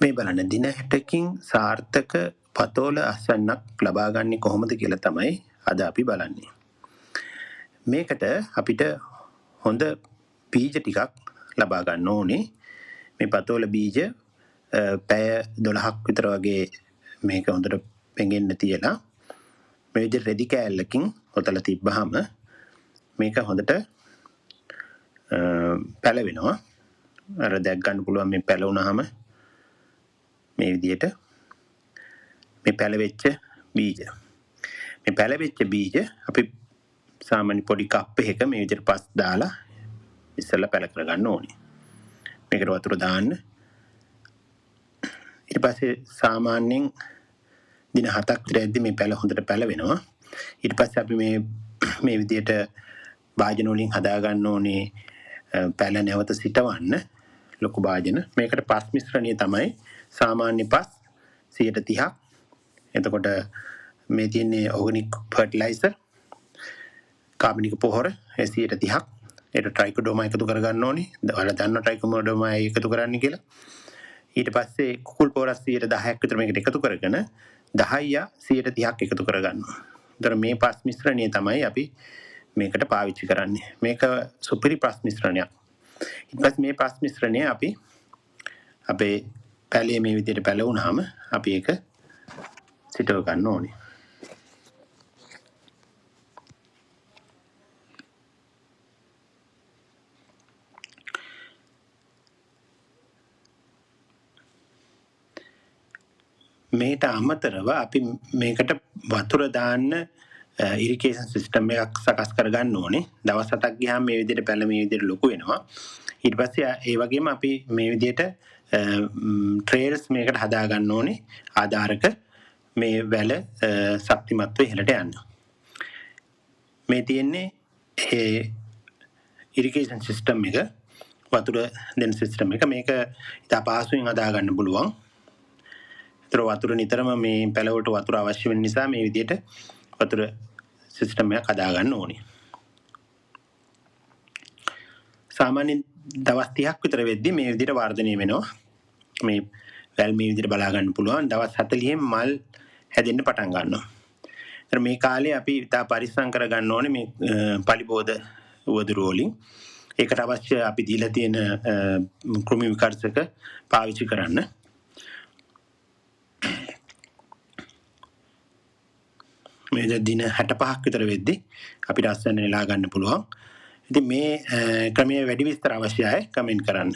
මේ බලන්න දින 60කින් සාර්ථක පතෝල අස්වැන්නක් ලබා ගන්නේ කොහොමද කියලා තමයි අද අපි බලන්නේ. මේකට අපිට හොඳ බීජ ටිකක් ලබා ගන්න ඕනේ. මේ පතෝල බීජ පැය 12ක් විතර වගේ මේක හොඳට පෙඟෙන්න තියලා මේ විදිහට රෙදි කෑල්ලකින් ඔතලා තිබ්බහම මේක හොඳට පැලවෙනවා. අර දැක් ගන්න පුළුවන් මේ පැලවුනහම මේ විදිහට මේ පැලවෙච්ච බීජ. මේ පැලවෙච්ච බීජ අපි සාමාන්‍ය පොඩි කප් එකක මේ විදිහට පස් දාලා ඉස්සෙල්ලා පැල කරගන්න ඕනේ. මේකට වතුර දාන්න. ඊට පස්සේ සාමාන්‍යයෙන් දින 7ක් විතරදී මේ පැල හොඳට පැලවෙනවා. ඊට පස්සේ අපි මේ විදිහට භාජන වලින් හදා ගන්න ඕනේ පැල නැවත සිටවන්න ලොකු භාජන. මේකට පස් මිශ්‍රණය තමයි සාමාන්‍ය පස් 30ක්. එතකොට මේ තියෙන්නේ ඕගනික් ෆර්ටිලයිසර් කාබනික පොහොර 30ක්. ඒකට ට්‍රයිකෝඩර්මා එකතු කරගන්න ඕනේ. ඔයාලා දන්නවා ට්‍රයිකෝඩර්මා එකතු කරන්න කියලා. ඊට පස්සේ කුකුල් පොහොරස් 10ක් විතර මේකට එකතු කරගෙන 10 30ක් එකතු කරගන්නවා. ඒතර මේ පස් මිශ්‍රණය තමයි අපි මේකට පාවිච්චි කරන්නේ. මේක සුපිරි පස් මිශ්‍රණයක්. ඊට පස්සේ මේ පස් මිශ්‍රණය අපි අපේ පැලේ මේ විදිහට පැලවුනහම අපි ඒක සිටව ගන්න ඕනේ. මේට අමතරව අපි මේකට වතුර දාන්න ඉරිගේෂන් සිස්ටම් එකක් සකස් කරගන්න ඕනේ. දවස් 7ක් ගියාම මේ විදිහට පැල මේ විදිහට ලොකු වෙනවා. ඊට පස්සේ ඒ වගේම අපි මේ විදිහට ට්‍රේල්ස් මේකට හදා ගන්න ඕනේ. ආධාරක මේ වැල ශක්තිමත්ව ඉහළට යන්න. මේ තියෙන්නේ ඒ ඉරිගේෂන් සිස්ටම් එක වතුර දෙන සිස්ටම් එක. මේක ඉතා පහසුවෙන් හදා ගන්න පුළුවන්. වතුර නිතරම මේ පැලවලට වතුර අවශ්‍ය වෙන නිසා මේ විදිහට වතුර සිස්ටම් එකක් හදා ගන්න ඕනේ. සාමාන්‍යයෙන් දවස් 30ක් විතර වෙද්දී මේ විදිහට වර්ධනය වෙනවා. මේ වැල් මේ විදිහට බලා ගන්න පුළුවන්. දවස් 40න් මල් හැදෙන්න පටන් ගන්නවා. ඒතර මේ කාලේ අපි ඉතා පරිස්සම් කර ගන්න ඕනේ මේ පලිබෝධ උවදුරු වලින්. ඒකට අවශ්‍ය අපි දීලා තියෙන කෘමි විකර්ෂක පාවිච්චි කරන්න. මේ දින 65ක් විතර වෙද්දී අපිට අස්වැන්න නෙලා ගන්න පුළුවන්. ඉතින් මේ ක්‍රමයේ වැඩි විස්තර අවශ්‍යයි කමෙන්ට් කරන්න.